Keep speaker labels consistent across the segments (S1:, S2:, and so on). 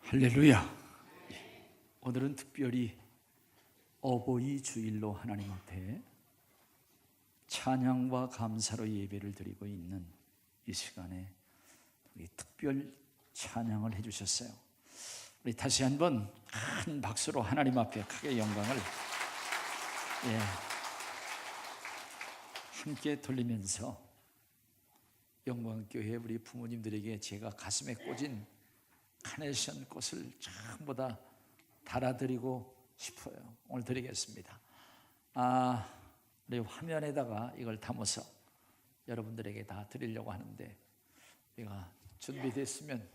S1: 할렐루야. 오늘은 특별히 어버이 주일로 하나님 앞에 찬양과 감사로 예배를 드리고 있는 이 시간에 우리 특별 찬양을 해주셨어요. 우리 다시 한번 큰 박수로 하나님 앞에 크게 영광을 함께 돌리면서 영광교회 우리 부모님들에게 제가 가슴에 꽂은 카네이션 꽃을 전부 다 달아드리고 싶어요. 오늘 드리겠습니다. 우리 화면에다가 이걸 담아서 여러분들에게 다 드리려고 하는데, 우리가 준비됐으면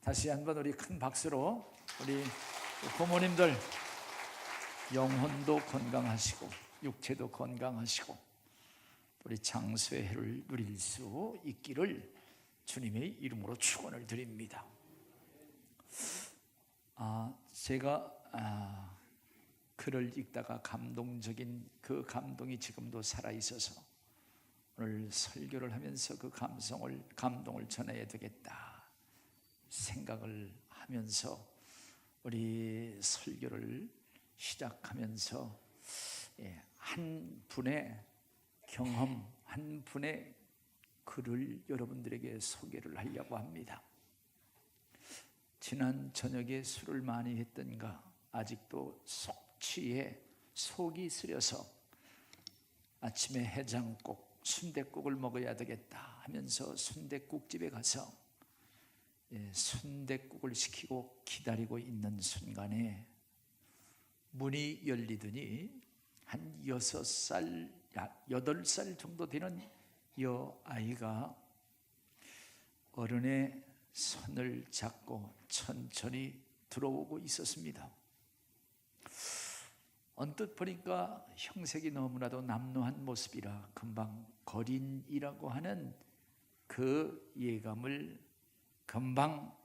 S1: 다시 한번 우리 큰 박수로 우리 부모님들 영혼도 건강하시고 육체도 건강하시고 우리 장수의 해를 누릴 수 있기를 주님의 이름으로 축원을 드립니다. 제가 글을 읽다가 감동적인 그 감동이 지금도 살아있어서 오늘 설교를 하면서 그 감동을 전해야 되겠다 생각을 하면서 우리 설교를 시작하면서 한 분의 경험, 한 분의 글을 여러분들에게 소개를 하려고 합니다. 지난 저녁에 술을 많이 했던가 아직도 속취에 속이 쓰려서 아침에 해장국, 순댓국을 먹어야 되겠다 하면서 순댓국집에 가서 순댓국을 시키고 기다리고 있는 순간에 문이 열리더니 한 6살, 8살 정도 되는 여아이가 어른의 손을 잡고 천천히 들어오고 있었습니다. 언뜻 보니까 형색이 너무나도 남루한 모습이라 금방 거린이라고 하는 그 예감을 금방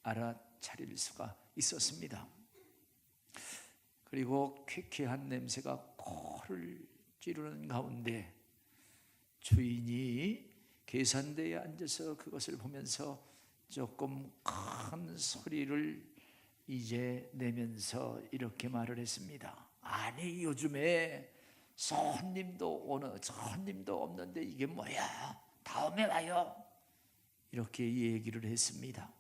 S1: 알아차릴 수가 있었습니다. 그리고 쾌쾌한 냄새가 코를 찌르는 가운데 주인이 계산대에 앉아서 그것을 보면서 조금 큰 소리를 이제 내면서 이렇게 말을 했습니다. 아니, 요즘에 손님도 없는데 이게 뭐야? 다음에 와요. 이렇게 얘기를 했습니다.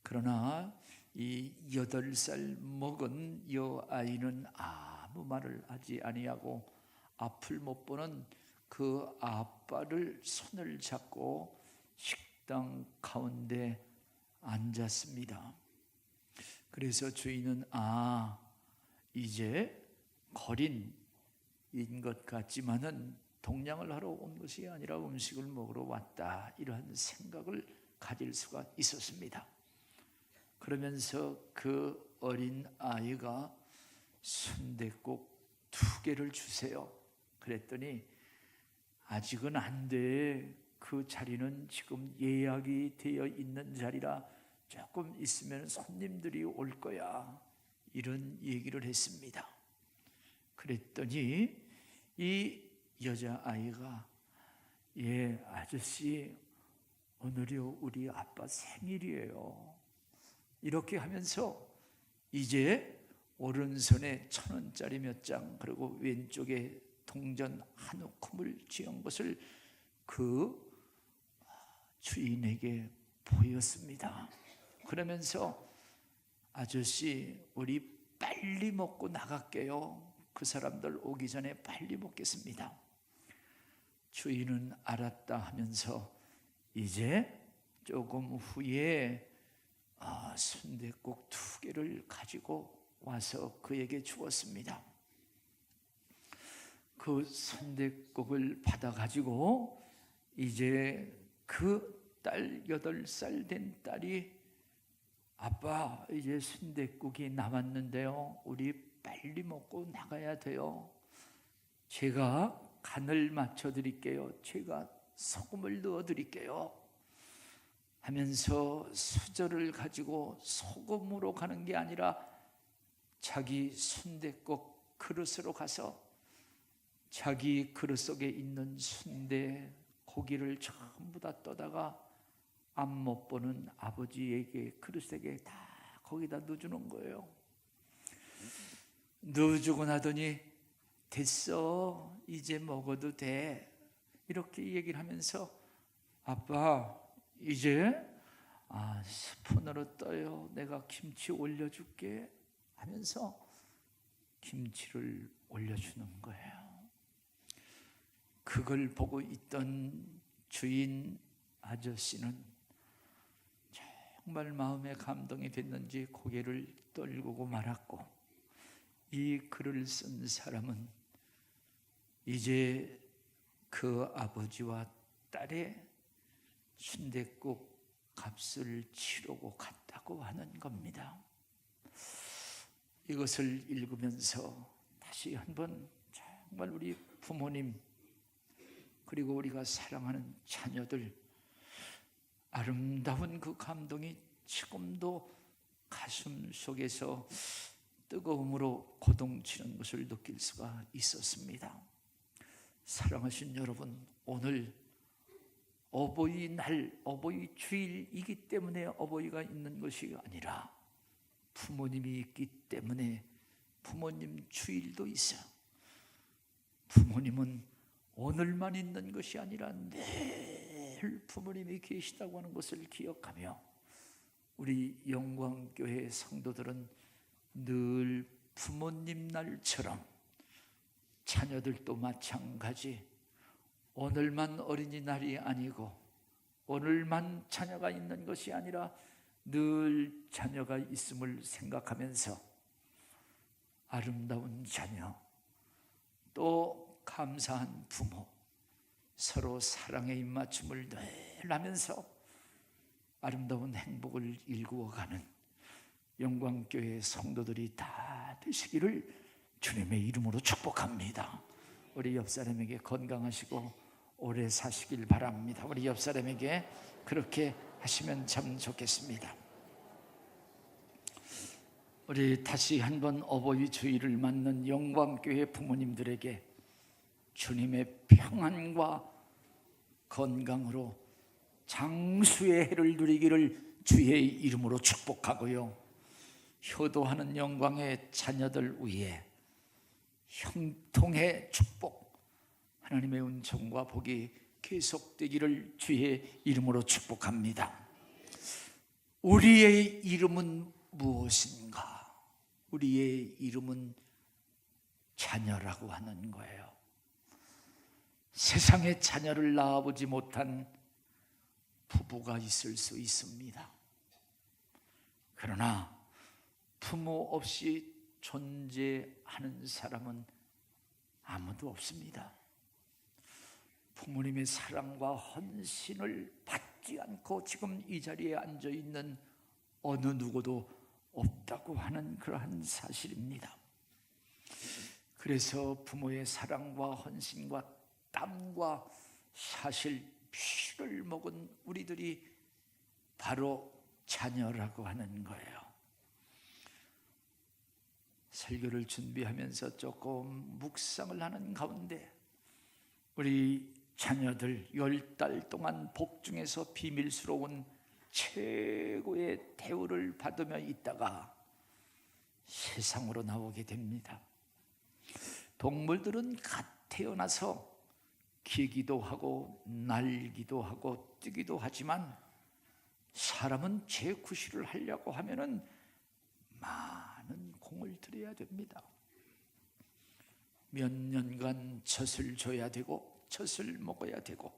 S1: 그러나 이 8살 먹은 여아이는 아무 말을 하지 아니하고 앞을 못 보는 그 아빠를 손을 잡고 식당 가운데 앉았습니다. 그래서 주인은 이제 거린인 것 같지만은 동냥을 하러 온 것이 아니라 음식을 먹으러 왔다, 이러한 생각을 가질 수가 있었습니다. 그러면서 그 어린 아이가 순댓국 2개를 주세요 그랬더니 아직은 안 돼. 그 자리는 지금 예약이 되어 있는 자리라 조금 있으면 손님들이 올 거야, 이런 얘기를 했습니다. 그랬더니 이 여자아이가 아저씨, 오늘이 우리 아빠 생일이에요, 이렇게 하면서 이제 오른손에 1,000원짜리 몇 장, 그리고 왼쪽에 동전 한 움큼을 쥐은 것을 그 주인에게 보였습니다. 그러면서 아저씨, 우리 빨리 먹고 나갈게요. 그 사람들 오기 전에 빨리 먹겠습니다. 주인은 알았다 하면서 이제 조금 후에 순댓국 2개를 가지고 와서 그에게 주었습니다. 그 순댓국을 받아가지고 이제 그 딸, 8살 된 딸이 아빠, 이제 순댓국이 남았는데요, 우리 빨리 먹고 나가야 돼요. 제가 간을 맞춰 드릴게요. 제가 소금을 넣어 드릴게요 하면서 수저를 가지고 소금으로 가는 게 아니라 자기 순댓국 그릇으로 가서 자기 그릇 속에 있는 순대 고기를 전부 다 떠다가 앞 못 보는 아버지에게 그릇에게 다 거기다 넣어주는 거예요. 넣어주고 나더니 됐어, 이제 먹어도 돼, 이렇게 얘기를 하면서 아빠 이제 스푼으로 떠요, 내가 김치 올려줄게 하면서 김치를 올려주는 거예요. 그걸 보고 있던 주인 아저씨는 정말 마음에 감동이 됐는지 고개를 떨구고 말았고, 이 글을 쓴 사람은 이제 그 아버지와 딸의 순댓국 값을 치르고 갔다고 하는 겁니다. 이것을 읽으면서 다시 한번 정말 우리 부모님 그리고 우리가 사랑하는 자녀들, 아름다운 그 감동이 지금도 가슴 속에서 뜨거움으로 고동치는 것을 느낄 수가 있었습니다. 사랑하신 여러분, 오늘 어버이날, 어버이 주일이기 때문에 어버이가 있는 것이 아니라 부모님이 있기 때문에 부모님 주일도 있어요. 부모님은 오늘만 있는 것이 아니라 늘 부모님이 계시다고 하는 것을 기억하며, 우리 영광교회 성도들은 늘 부모님 날처럼 자녀들도 마찬가지, 오늘만 어린이날이 아니고 오늘만 자녀가 있는 것이 아니라 늘 자녀가 있음을 생각하면서 아름다운 자녀, 또 감사한 부모, 서로 사랑의 입맞춤을 늘 하면서 아름다운 행복을 일구어가는 영광교회 성도들이 다 되시기를 주님의 이름으로 축복합니다. 우리 옆 사람에게 건강하시고 오래 사시길 바랍니다. 우리 옆 사람에게 그렇게 하시면 참 좋겠습니다. 우리 다시 한번 어버이 주일을 맞는 영광교회 부모님들에게 주님의 평안과 건강으로 장수의 해를 누리기를 주의 이름으로 축복하고요, 효도하는 영광의 자녀들 위에 형통의 축복, 하나님의 은총과 복이 계속되기를 주의 이름으로 축복합니다. 우리의 이름은 무엇인가? 우리의 이름은 자녀라고 하는 거예요. 세상에 자녀를 낳아보지 못한 부부가 있을 수 있습니다. 그러나 부모 없이 존재하는 사람은 아무도 없습니다. 부모님의 사랑과 헌신을 받지 않고 지금 이 자리에 앉아 있는 어느 누구도 없다고 하는 그러한 사실입니다. 그래서 부모의 사랑과 헌신과 땀과 사실 피를 먹은 우리들이 바로 자녀라고 하는 거예요. 설교를 준비하면서 조금 묵상을 하는 가운데 우리 자녀들 10달 동안 복중에서 비밀스러운 최고의 대우를 받으며 있다가 세상으로 나오게 됩니다. 동물들은 갓 태어나서 기기도 하고 날기도 하고 뛰기도 하지만 사람은 재구실을 하려고 하면은 많은 공을 들여야 됩니다. 몇 년간 젖을 줘야 되고 젖을 먹어야 되고,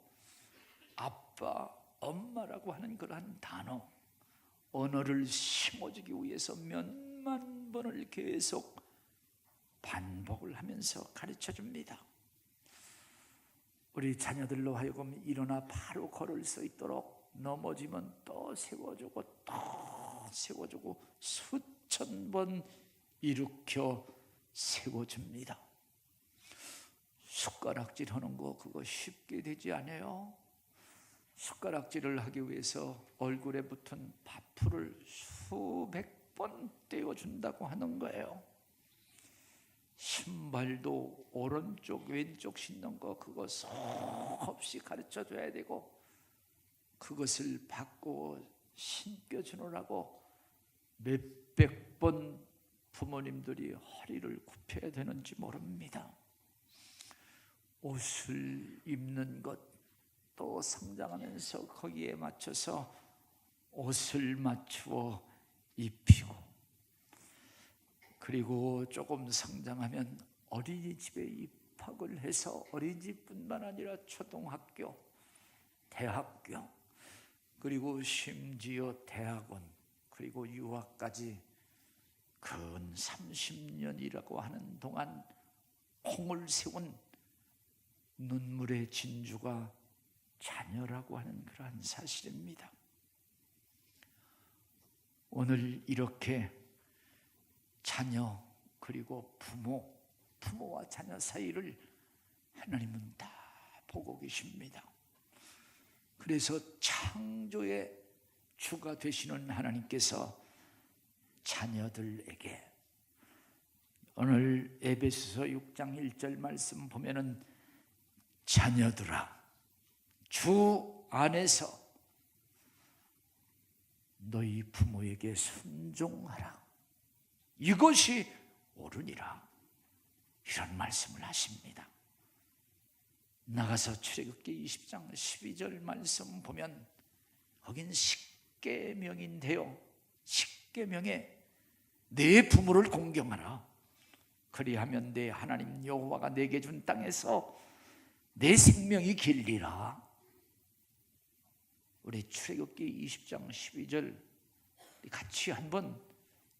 S1: 아빠, 엄마라고 하는 그러한 단어, 언어를 심어주기 위해서 몇만 번을 계속 반복을 하면서 가르쳐 줍니다. 우리 자녀들로 하여금 일어나 바로 걸을 수 있도록 넘어지면 또 세워주고 또 세워주고 수천 번 일으켜 세워줍니다. 숟가락질 하는 거 그거 쉽게 되지 않아요. 숟가락질을 하기 위해서 얼굴에 붙은 밥풀을 수백 번 떼어준다고 하는 거예요. 신발도 오른쪽 왼쪽 신는 거 그거 속 없이 가르쳐줘야 되고, 그것을 받고 신겨주느라고 몇백 번 부모님들이 허리를 굽혀야 되는지 모릅니다. 옷을 입는 것, 또 성장하면서 거기에 맞춰서 옷을 맞추어 입히고, 그리고 조금 성장하면 어린이집에 입학을 해서 어린이집뿐만 아니라 초등학교, 대학교, 그리고 심지어 대학원, 그리고 유학까지 근 30년이라고 하는 동안 공을 세운 눈물의 진주가 자녀라고 하는 그러한 사실입니다. 오늘 이렇게 자녀 그리고 부모와 자녀 사이를 하나님은 다 보고 계십니다. 그래서 창조의 주가 되시는 하나님께서 자녀들에게, 오늘 에베소서 6장 1절 말씀 보면은 자녀들아 주 안에서 너희 부모에게 순종하라, 이것이 옳으니라, 이런 말씀을 하십니다. 나가서 출애굽기 20장 12절 말씀 보면 거긴 십계명인데요, 십계명에 내 부모를 공경하라, 그리하면 내 하나님 여호와가 내게 준 땅에서 내 생명이 길리라. 우리 출애굽기 20장 12절 같이 한번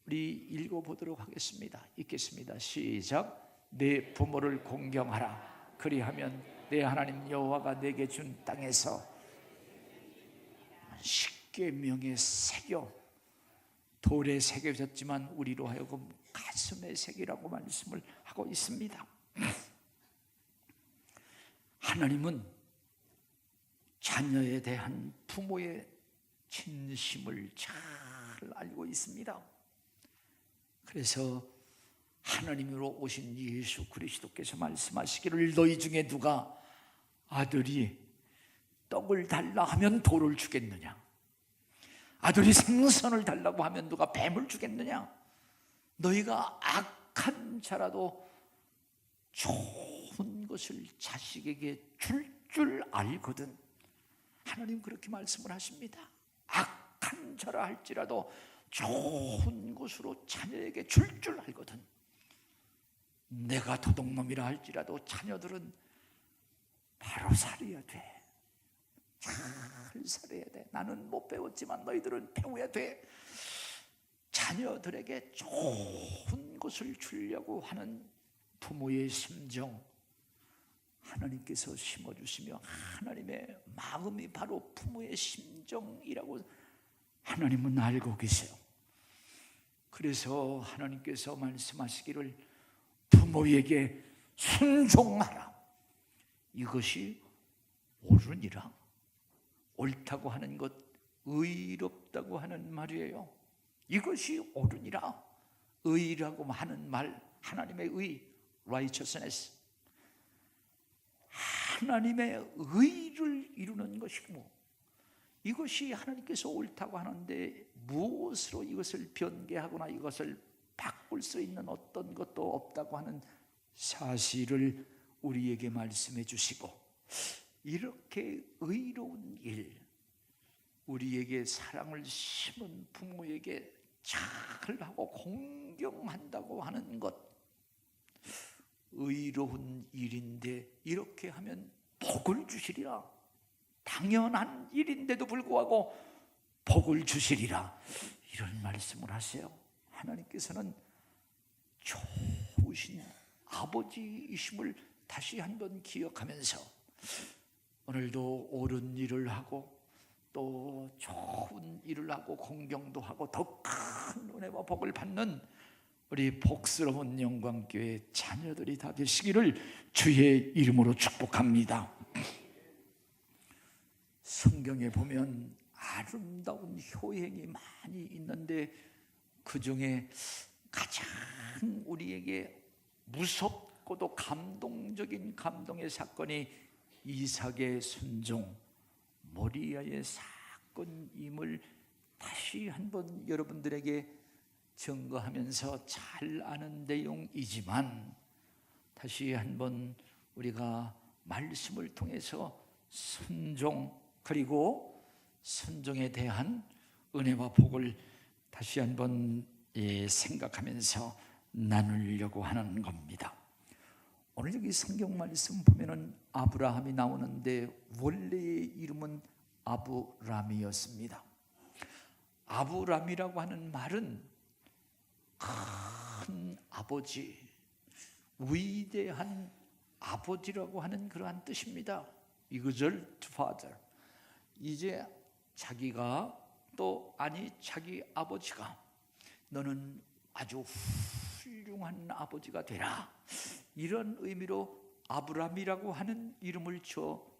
S1: 우리 읽어보도록 하겠습니다. 읽겠습니다. 시작. 내 부모를 공경하라, 그리하면 내 하나님 여호와가 내게 준 땅에서, 십계명에 새겨 돌에 새겨졌지만 우리로 하여금 가슴에 새기라고 말씀을 하고 있습니다. 하나님은 자녀에 대한 부모의 진심을 잘 알고 있습니다. 그래서 하나님으로 오신 예수 그리스도께서 말씀하시기를 너희 중에 누가 아들이 떡을 달라 하면 돌을 주겠느냐, 아들이 생선을 달라고 하면 누가 뱀을 주겠느냐. 너희가 악한 자라도 좋은 것을 자식에게 줄 알거든. 하나님 그렇게 말씀을 하십니다. 악한 자라 할지라도 좋은 것으로 자녀에게 줄 알거든. 내가 도둑놈이라 할지라도 자녀들은 바로 살아야 돼. 잘 살아야 돼. 나는 못 배웠지만 너희들은 배워야 돼. 자녀들에게 좋은 것을 주려고 하는 부모의 심정, 하나님께서 심어주시며 하나님의 마음이 바로 부모의 심정이라고 하나님은 알고 계세요. 그래서 하나님께서 말씀하시기를 부모에게 순종하라, 이것이 옳으니라. 옳다고 하는 것, 의롭다고 하는 말이에요. 이것이 옳으니라. 의라고 하는 말, 하나님의 의, righteousness, 하나님의 의를 이루는 것이고, 이것이 하나님께서 옳다고 하는데 무엇으로 이것을 변개하거나 이것을 바꿀 수 있는 어떤 것도 없다고 하는 사실을 우리에게 말씀해 주시고, 이렇게 의로운 일, 우리에게 사랑을 심은 부모에게 잘하고 공경한다고 하는 것, 의로운 일인데 이렇게 하면 복을 주시리라. 당연한 일인데도 불구하고 복을 주시리라, 이런 말씀을 하세요. 하나님께서는 좋으신 아버지이심을 다시 한번 기억하면서 오늘도 옳은 일을 하고 또 좋은 일을 하고 공경도 하고 더 큰 은혜와 복을 받는 우리 복스러운 영광교회 자녀들이 다 되시기를 주의 이름으로 축복합니다. 성경에 보면 아름다운 효행이 많이 있는데 그 중에 가장 우리에게 무섭고도 감동적인 감동의 사건이 이삭의 순종, 모리아의 사건임을 다시 한번 여러분들에게 증거하면서 잘 아는 내용이지만 다시 한번 우리가 말씀을 통해서 순종 그리고 순종에 대한 은혜와 복을 다시 한번 생각하면서 나누려고 하는 겁니다. 오늘 여기 성경 말씀 보면은 아브라함이 나오는데 원래의 이름은 아브람이었습니다. 아브람이라고 하는 말은 큰 아버지, 위대한 아버지라고 하는 그러한 뜻입니다. Exalt Father. 이제 자기가 또 아니 자기 아버지가 너는 아주 훌륭한 아버지가 되라, 이런 의미로 아브람이라고 하는 이름을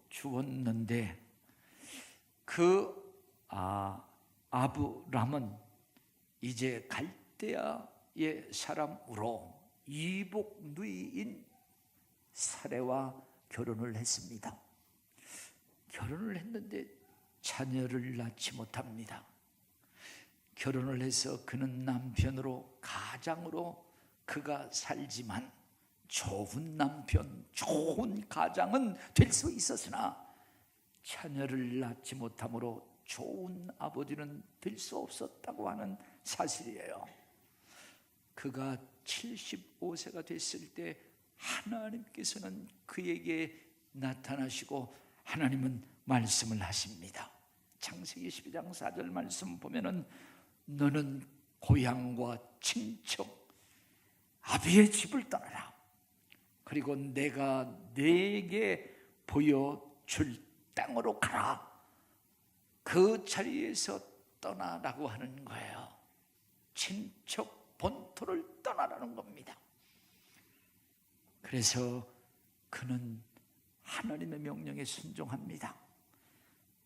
S1: 주었는데 그 아브람은 이제 갈대아의 사람으로 이복 누이인 사레와 결혼을 했습니다. 결혼을 했는데 자녀를 낳지 못합니다. 결혼을 해서 그는 남편으로 가장으로 그가 살지만 좋은 남편, 좋은 가장은 될 수 있었으나 자녀를 낳지 못함으로 좋은 아버지는 될 수 없었다고 하는 사실이에요. 그가 75세가 됐을 때 하나님께서는 그에게 나타나시고 하나님은 말씀을 하십니다. 창세기 12장 4절 말씀 보면은 너는 고향과 친척 아비의 집을 떠나라. 그리고 내가 네게 보여줄 땅으로 가라. 그 자리에서 떠나라고 하는 거예요. 친척 본토를 떠나라는 겁니다. 그래서 그는 하나님의 명령에 순종합니다.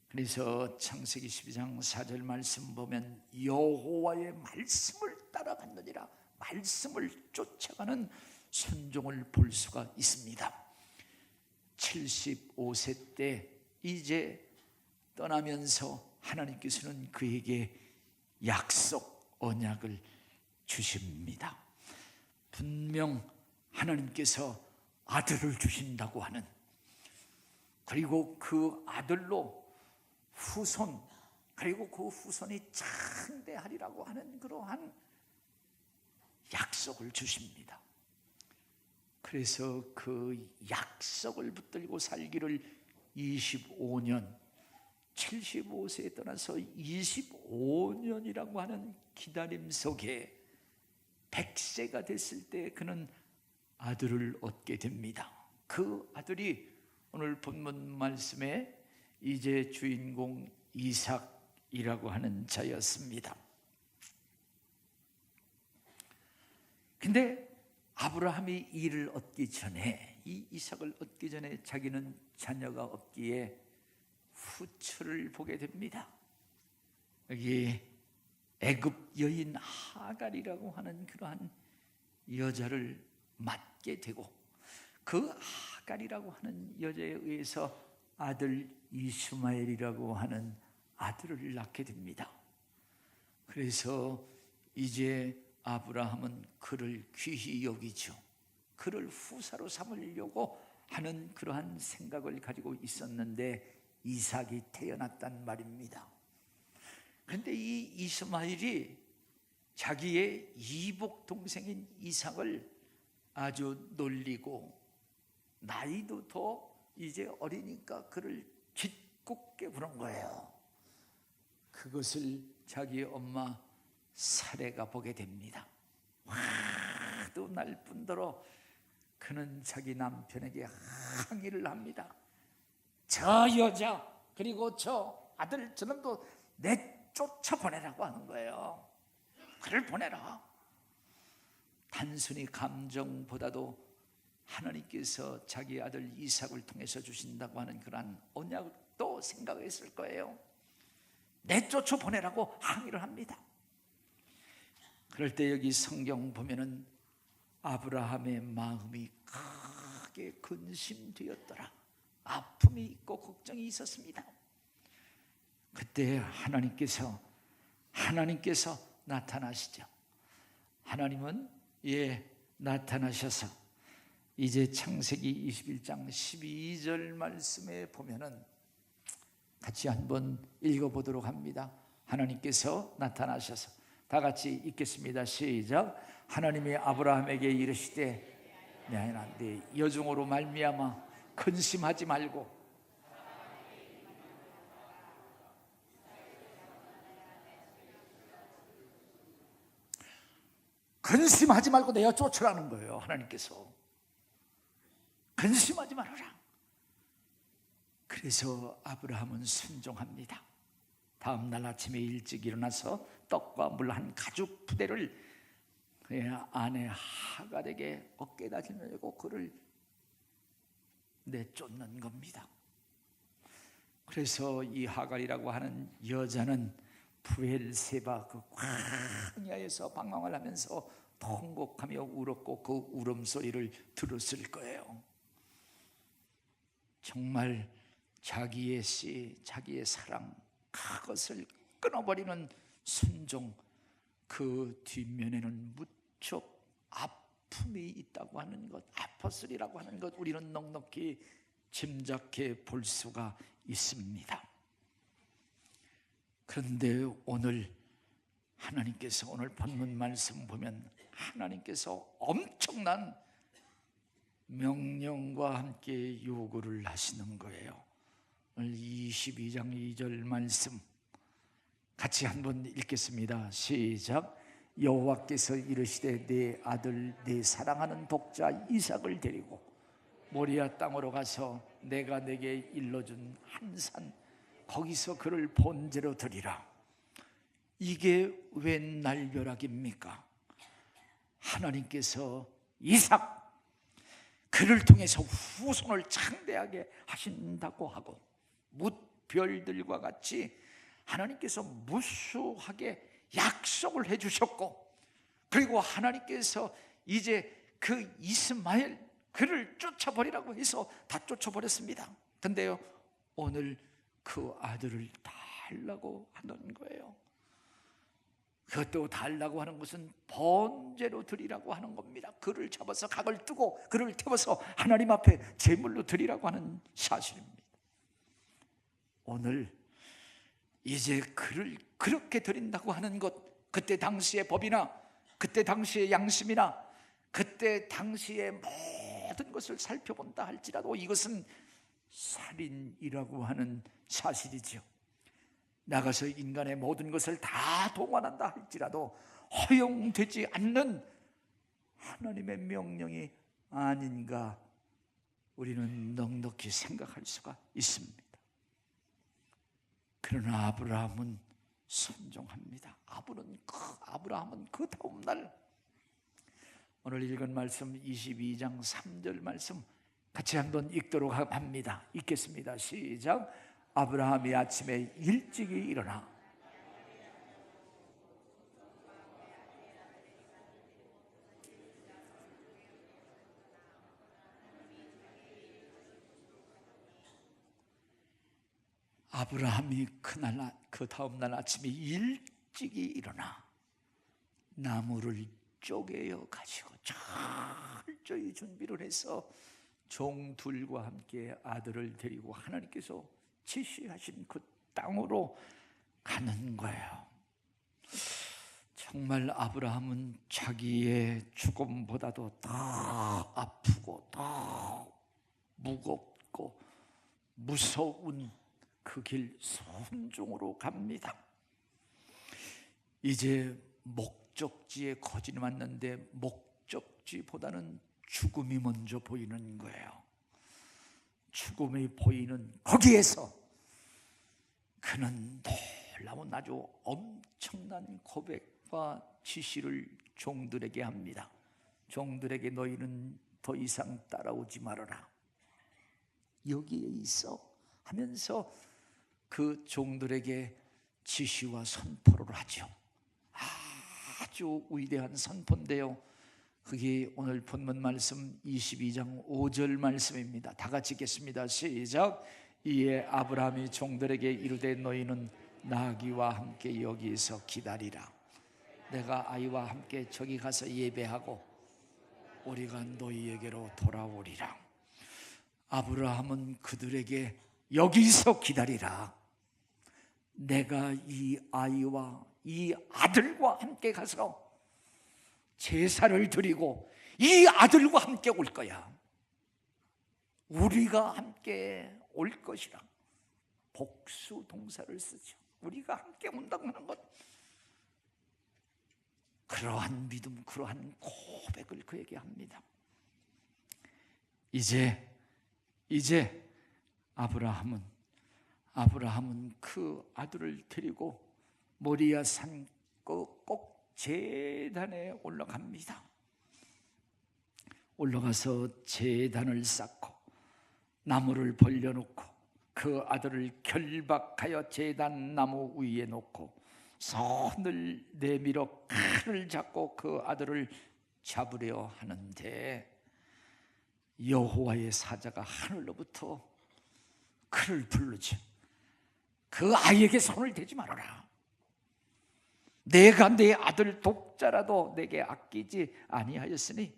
S1: 그래서 창세기 12장 4절 말씀 보면 여호와의 말씀을 따라갔느니라, 말씀을 쫓아가는 순종을 볼 수가 있습니다. 75세 때 이제 떠나면서 하나님께서는 그에게 약속 언약을 주십니다. 분명 하나님께서 아들을 주신다고 하는, 그리고 그 아들로 후손, 그리고 그 후손이 창대하리라고 하는 그러한 약속을 주십니다. 그래서 그 약속을 붙들고 살기를 25년, 75세에 떠나서 25년이라고 하는 기다림 속에 100세가 됐을 때 그는 아들을 얻게 됩니다. 그 아들이 오늘 본문 말씀에 이제 주인공 이삭이라고 하는 자였습니다. 근데 아브라함이 이를 얻기 전에, 이 이삭을 얻기 전에 자기는 자녀가 없기에 후처를 보게 됩니다. 여기 애굽 여인 하갈이라고 하는 그러한 여자를 맞게 되고 그 하갈이라고 하는 여자에 의해서 아들 이스마엘이라고 하는 아들을 낳게 됩니다. 그래서 이제 아브라함은 그를 귀히 여기죠. 그를 후사로 삼으려고 하는 그러한 생각을 가지고 있었는데 이삭이 태어났단 말입니다. 그런데 이 이스마엘이 자기의 이복 동생인 이삭을 아주 놀리고 나이도 더 이제 어리니까 그를 짓궂게 부른 거예요. 그것을 자기 엄마 사레가 보게 됩니다. 화도 날 뿐더러 그는 자기 남편에게 항의를 합니다. 저 여자 그리고 저 아들 저놈도 내쫓아 보내라고 하는 거예요. 그를 보내라. 단순히 감정보다도 하나님께서 자기 아들 이삭을 통해서 주신다고 하는 그러한 언약도 생각했을 거예요. 내쫓아 보내라고 항의를 합니다. 그럴 때 여기 성경 보면은 아브라함의 마음이 크게 근심되었더라. 아픔이 있고 걱정이 있었습니다. 그때 하나님께서 나타나시죠. 하나님은 나타나셔서 이제 창세기 21장 12절 말씀에 보면은 같이 한번 읽어보도록 합니다. 하나님께서 나타나셔서 다 같이 읽겠습니다. 시작. 하나님이 아브라함에게 이르시되 네 여종으로 말미암아 근심하지 말고 근심하지 말고 내어 쫓으라는 거예요. 하나님께서 근심하지 말아라. 그래서 아브라함은 순종합니다. 다음 날 아침에 일찍 일어나서 떡과 물 한 가죽 부대를 그의 아내 하갈에게 어깨에다 짊어지고 그를 내쫓는 겁니다. 그래서 이 하갈이라고 하는 여자는 브엘세바 그 광야에서 방황을 하면서 통곡하며 울었고 그 울음소리를 들었을 거예요. 정말 자기의 씨, 자기의 사랑 그것을 끊어버리는 순종, 그 뒷면에는 무척 아픔이 있다고 하는 것, 아팠으리라고 하는 것 우리는 넉넉히 짐작해 볼 수가 있습니다. 그런데 오늘 하나님께서 오늘 본문 말씀 보면 하나님께서 엄청난 명령과 함께 요구를 하시는 거예요. 오늘 22장 2절 말씀 같이 한번 읽겠습니다. 시작. 여호와께서 이르시되 내 아들 내 사랑하는 독자 이삭을 데리고 모리아 땅으로 가서 내가 내게 일러준 한 산 거기서 그를 번제로 드리라. 이게 웬 날벼락입니까? 하나님께서 이삭 그를 통해서 후손을 창대하게 하신다고 하고 뭇별들과 같이 하나님께서 무수하게 약속을 해주셨고, 그리고 하나님께서 이제 그 이스마엘 그를 쫓아버리라고 해서 다 쫓아버렸습니다. 근데요 오늘 그 아들을 달라고 하는 거예요. 그것도 달라고 하는 것은 번제로 드리라고 하는 겁니다. 그를 잡아서 각을 뜨고 그를 태워서 하나님 앞에 제물로 드리라고 하는 사실입니다. 오늘 이제 그를 그렇게 드린다고 하는 것, 그때 당시의 법이나 그때 당시의 양심이나 그때 당시의 모든 것을 살펴본다 할지라도 이것은 살인이라고 하는 사실이죠. 나가서 인간의 모든 것을 다 동원한다 할지라도 허용되지 않는 하나님의 명령이 아닌가 우리는 넉넉히 생각할 수가 있습니다. 그러나 아브라함은 순종합니다. 아브라함은 그 다음 날 오늘 읽은 말씀 22장 3절 말씀 같이 한번 읽도록 합니다. 읽겠습니다. 시작. 아브라함이 아침에 일찍이 일어나 아브라함이 그 다음 날 아침에 일찍이 일어나 나무를 쪼개어 가지고 철저히 준비를 해서 종들과 함께 아들을 데리고 하나님께서 지시하신 그 땅으로 가는 거예요. 정말 아브라함은 자기의 죽음보다도 더 아프고 더 무겁고 무서운 그 길 순종으로 갑니다. 이제 목적지에 거진이 왔는데 목적지보다는 죽음이 먼저 보이는 거예요. 죽음이 보이는 거기에서 그는 놀라운 아주 엄청난 고백과 지시를 종들에게 합니다. 종들에게 너희는 더 이상 따라오지 말아라. 여기에 있어 하면서 그 종들에게 지시와 선포를 하죠. 아주 위대한 선포인데요, 그게 오늘 본문 말씀 22장 5절 말씀입니다. 다 같이 읽겠습니다. 시작. 이에 아브라함이 종들에게 이르되 너희는 나귀와 함께 여기서 기다리라. 내가 아이와 함께 저기 가서 예배하고 우리가 너희에게로 돌아오리라. 아브라함은 그들에게 여기서 기다리라. 내가 이 아이와 이 아들과 함께 가서 제사를 드리고 이 아들과 함께 올 거야. 우리가 함께 올 것이라. 복수 동사를 쓰죠. 우리가 함께 온다고 하는 것. 그러한 믿음, 그러한 고백을 그에게 합니다. 이제 아브라함은 그 아들을 데리고 모리아 산 꼭 제단에 올라갑니다. 올라가서 제단을 쌓고 나무를 벌려놓고 그 아들을 결박하여 제단 나무 위에 놓고 손을 내밀어 칼을 잡고 그 아들을 잡으려 하는데 여호와의 사자가 하늘로부터 그를 부르죠. 그 아이에게 손을 대지 말아라. 내가 내 아들 독자라도 내게 아끼지 아니하였으니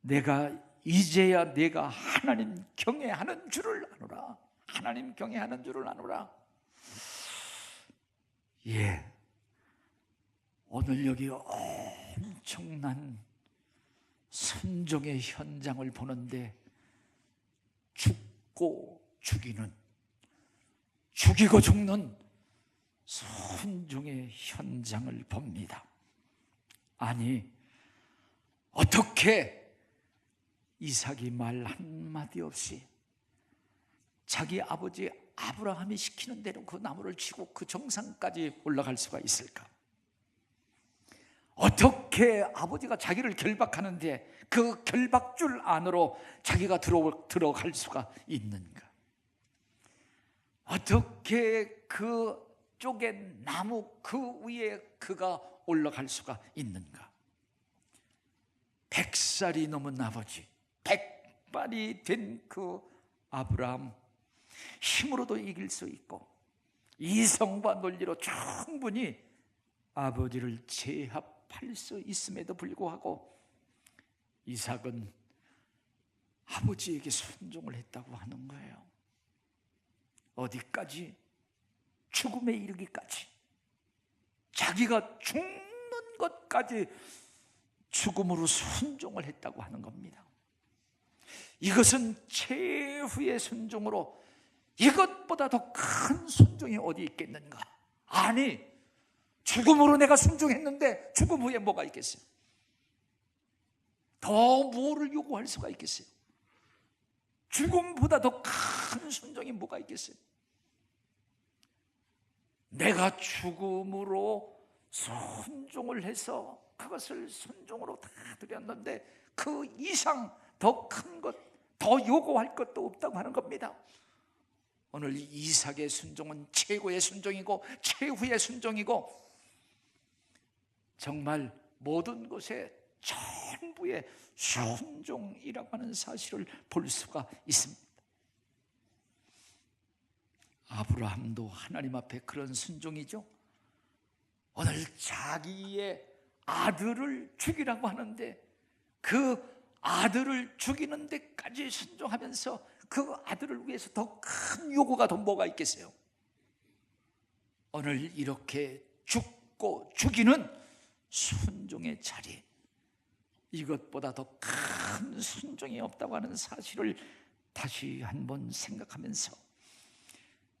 S1: 내가 이제야 내가 하나님 경외하는 줄을 아노라. 하나님 경외하는 줄을 아노라. 예, 오늘 여기 엄청난 순종의 현장을 보는데 죽고 죽이는, 죽이고 죽는 순종의 현장을 봅니다. 아니, 어떻게 이삭이 말 한마디 없이 자기 아버지 아브라함이 시키는 대로 그 나무를 치고 그 정상까지 올라갈 수가 있을까? 어떻게 아버지가 자기를 결박하는데 그 결박줄 안으로 자기가 들어갈 수가 있는가? 어떻게 그 쪽에 나무 그 위에 그가 올라갈 수가 있는가? 100살이 넘은 아버지, 100발이 된 그 아브라함, 힘으로도 이길 수 있고 이성과 논리로 충분히 아버지를 제압할 수 있음에도 불구하고 이삭은 아버지에게 순종을 했다고 하는 거예요. 어디까지? 죽음에 이르기까지. 자기가 죽는 것까지 죽음으로 순종을 했다고 하는 겁니다. 이것은 최후의 순종으로 이것보다 더 큰 순종이 어디 있겠는가? 아니, 죽음으로 내가 순종했는데 죽음 후에 뭐가 있겠어요? 더 뭐를 요구할 수가 있겠어요? 죽음보다 더 큰 순종이 뭐가 있겠어요? 내가 죽음으로 순종을 해서 그것을 순종으로 다 드렸는데 그 이상 더 큰 것, 더 요구할 것도 없다고 하는 겁니다. 오늘 이삭의 순종은 최고의 순종이고 최후의 순종이고 정말 모든 것에 전부의 순종이라고 하는 사실을 볼 수가 있습니다. 아브라함도 하나님 앞에 그런 순종이죠. 오늘 자기의 아들을 죽이라고 하는데 그 아들을 죽이는 데까지 순종하면서 그 아들을 위해서 더 큰 요구가 더 뭐가 있겠어요? 오늘 이렇게 죽고 죽이는 순종의 자리, 이것보다 더 큰 순종이 없다고 하는 사실을 다시 한번 생각하면서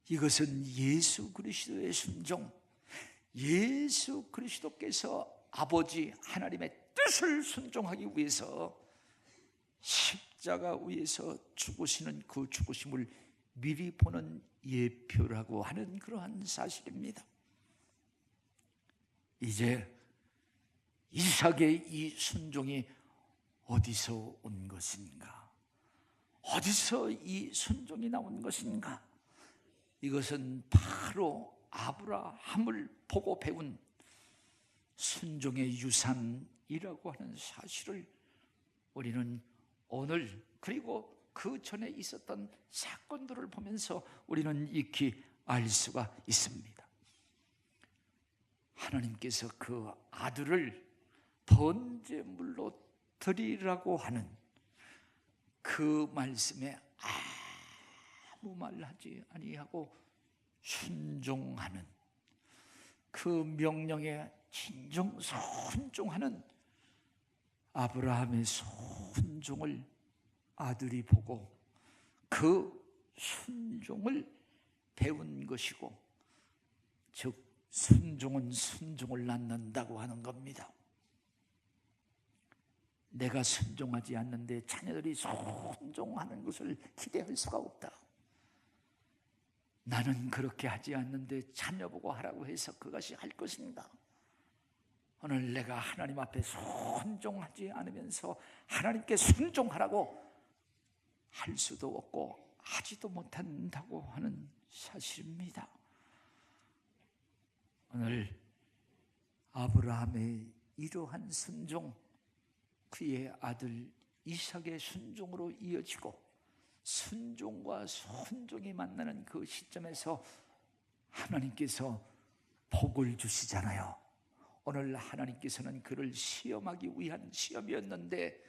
S1: 이것은 예수 그리스도의 순종, 예수 그리스도께서 아버지 하나님의 뜻을 순종하기 위해서 십자가 위에서 죽으시는 그 죽으심을 미리 보는 예표라고 하는 그러한 사실입니다. 이제 이삭의 이 순종이 어디서 온 것인가? 어디서 이 순종이 나온 것인가? 이것은 바로 아브라함을 보고 배운 순종의 유산이라고 하는 사실을 우리는 오늘 그리고 그 전에 있었던 사건들을 보면서 우리는 익히 알 수가 있습니다. 하나님께서 그 아들을 번제물로 드리라고 하는 그 말씀에 아무 말 하지 아니하고 순종하는, 그 명령에 진정 순종하는 아브라함의 순종을 아들이 보고 그 순종을 배운 것이고, 즉 순종은 순종을 낳는다고 하는 겁니다. 내가 순종하지 않는데 자녀들이 순종하는 것을 기대할 수가 없다. 나는 그렇게 하지 않는데 자녀 보고 하라고 해서 그것이 할 것인가? 오늘 내가 하나님 앞에 순종하지 않으면서 하나님께 순종하라고 할 수도 없고 하지도 못한다고 하는 사실입니다. 오늘 아브라함의 이러한 순종, 그의 아들 이삭의 순종으로 이어지고 순종과 순종이 만나는 그 시점에서 하나님께서 복을 주시잖아요. 오늘 하나님께서는 그를 시험하기 위한 시험이었는데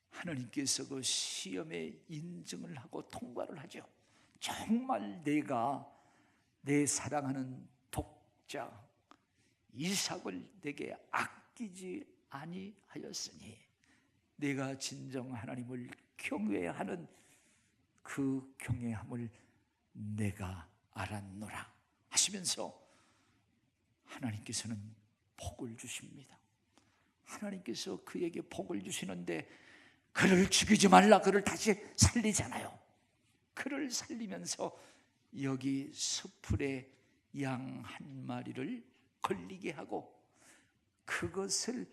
S1: 하나님께서 그 시험에 인증을 하고 통과를 하죠. 정말 내가 내 사랑하는 독자 이삭을 내게 아끼지 아니하였으니 내가 진정 하나님을 경외하는 그 경외함을 내가 알았노라 하시면서 하나님께서는 복을 주십니다. 하나님께서 그에게 복을 주시는데 그를 죽이지 말라, 그를 다시 살리잖아요. 그를 살리면서 여기 숲풀에 양 한 마리를 걸리게 하고 그것을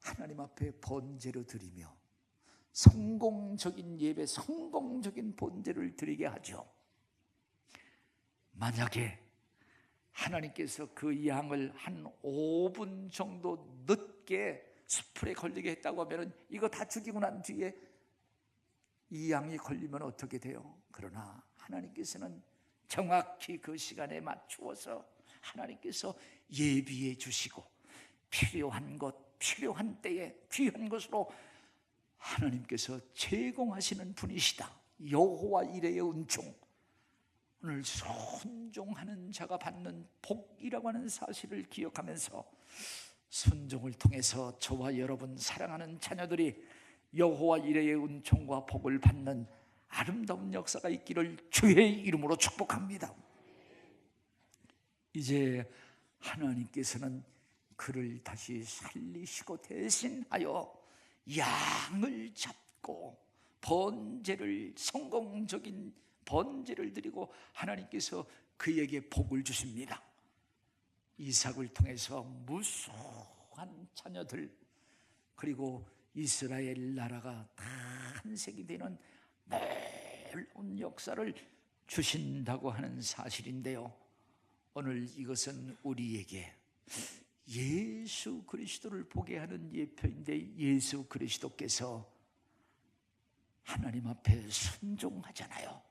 S1: 하나님 앞에 번제로 드리며 성공적인 예배, 성공적인 번제를 드리게 하죠. 만약에 하나님께서 그 양을 한 5분 정도 늦게 숲풀에 걸리게 했다고 하면 이거 다 죽이고 난 뒤에 이 양이 걸리면 어떻게 돼요? 그러나 하나님께서는 정확히 그 시간에 맞추어서 하나님께서 예비해 주시고 필요한 것, 필요한 때에 귀한 것으로 하나님께서 제공하시는 분이시다. 여호와 이레의 은총, 오늘 순종하는 자가 받는 복이라고 하는 사실을 기억하면서 순종을 통해서 저와 여러분 사랑하는 자녀들이 여호와 이레의 은총과 복을 받는 아름다운 역사가 있기를 주의 이름으로 축복합니다. 이제 하나님께서는 그를 다시 살리시고 대신하여 양을 잡고 번제를, 성공적인 번제를 드리고 하나님께서 그에게 복을 주십니다. 이삭을 통해서 무수한 자녀들, 그리고 이스라엘 나라가 다 한색이 되는 놀라운 역사를 주신다고 하는 사실인데요, 오늘 이것은 우리에게 예수 그리스도를 보게 하는 예표인데, 예수 그리스도께서 하나님 앞에 순종하잖아요.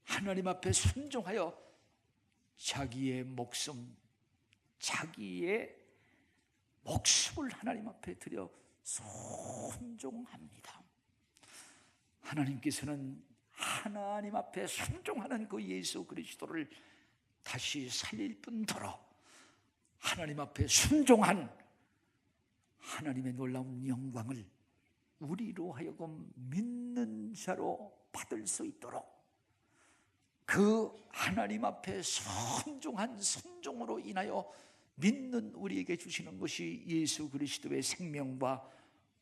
S1: 하나님 앞에 순종하여 자기의 목숨, 자기의 목숨을 하나님 앞에 드려 순종합니다. 하나님께서는 하나님 앞에 순종하는 그 예수 그리스도를 다시 살릴 뿐더러 하나님 앞에 순종한 하나님의 놀라운 영광을 우리로 하여금 믿는 자로 받을 수 있도록 그 하나님 앞에 순종한 순종으로 인하여 믿는 우리에게 주시는 것이 예수 그리스도의 생명과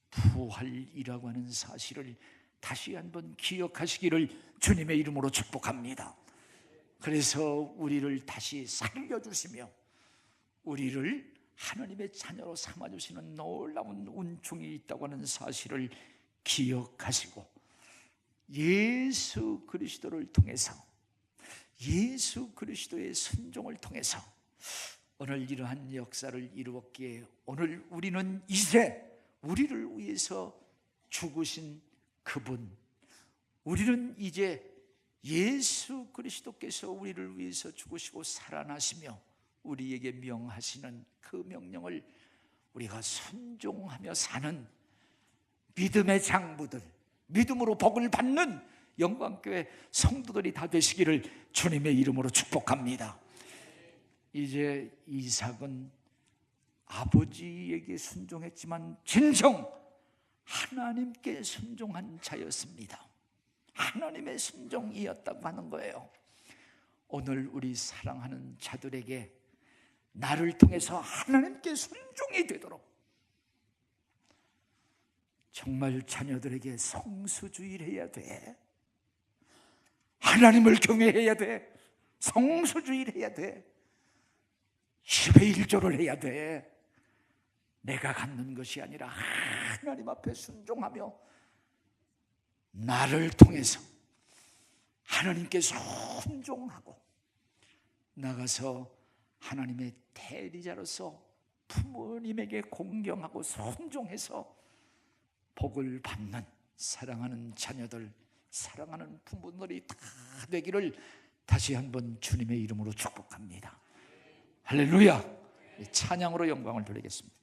S1: 부활이라고 하는 사실을 다시 한번 기억하시기를 주님의 이름으로 축복합니다. 그래서 우리를 다시 살려주시며 우리를 하나님의 자녀로 삼아주시는 놀라운 은총이 있다고 하는 사실을 기억하시고 예수 그리스도를 통해서, 예수 그리스도의 순종을 통해서 오늘 이러한 역사를 이루었기에 오늘 우리는 이제 우리를 위해서 죽으신 그분, 우리는 이제 예수 그리스도께서 우리를 위해서 죽으시고 살아나시며 우리에게 명하시는 그 명령을 우리가 순종하며 사는 믿음의 장부들, 믿음으로 복을 받는 영광교회 성도들이 다 되시기를 주님의 이름으로 축복합니다. 이제 이삭은 아버지에게 순종했지만 진정 하나님께 순종한 자였습니다. 하나님의 순종이었다고 하는 거예요. 오늘 우리 사랑하는 자들에게 나를 통해서 하나님께 순종이 되도록 정말 자녀들에게 성수주의를 해야 돼. 하나님을 경외해야 돼. 성수주의를 해야 돼. 10의 1조를 해야 돼. 내가 갖는 것이 아니라 하나님 앞에 순종하며 나를 통해서 하나님께 순종하고 나가서 하나님의 대리자로서 부모님에게 공경하고 순종해서 복을 받는 사랑하는 자녀들, 사랑하는 부모들이 다 되기를 다시 한번 주님의 이름으로 축복합니다. 할렐루야! 찬양으로 영광을 돌리겠습니다.